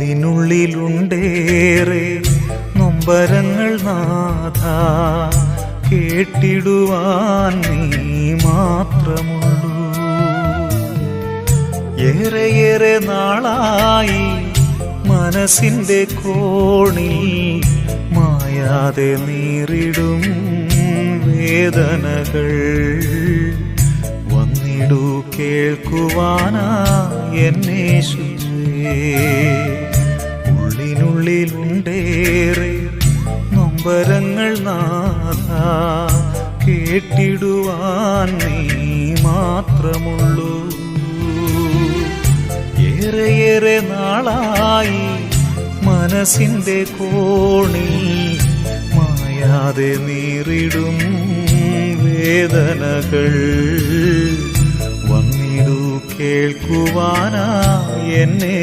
ഉള്ളിനുള്ളിലുണ്ടേറെ നൊമ്പരങ്ങൾ നാഥ, കേട്ടിടുവാൻ നീ മാത്രമുള്ളൂ. ഏറെയേറെ നാളായി മനസ്സിൻ്റെ കോണിൽ മായാതെ നീറിടും വേദനകൾ. വന്നിടൂ കേൾക്കുവാനാ എന്നേശുവേ. ഉള്ളിനുള്ളിലുണ്ടേറെ നൊമ്പരങ്ങൾ നാഥ, കേട്ടിടുവാൻ നീ മാത്രമുള്ളൂ. ഏറെയേറെ നാളായി മനസ്സിൻ്റെ കോണിൽ മായാതെ നീറിടും വേദനകൾ. വന്നിടൂ കേൾക്കുവാനാ എന്നെ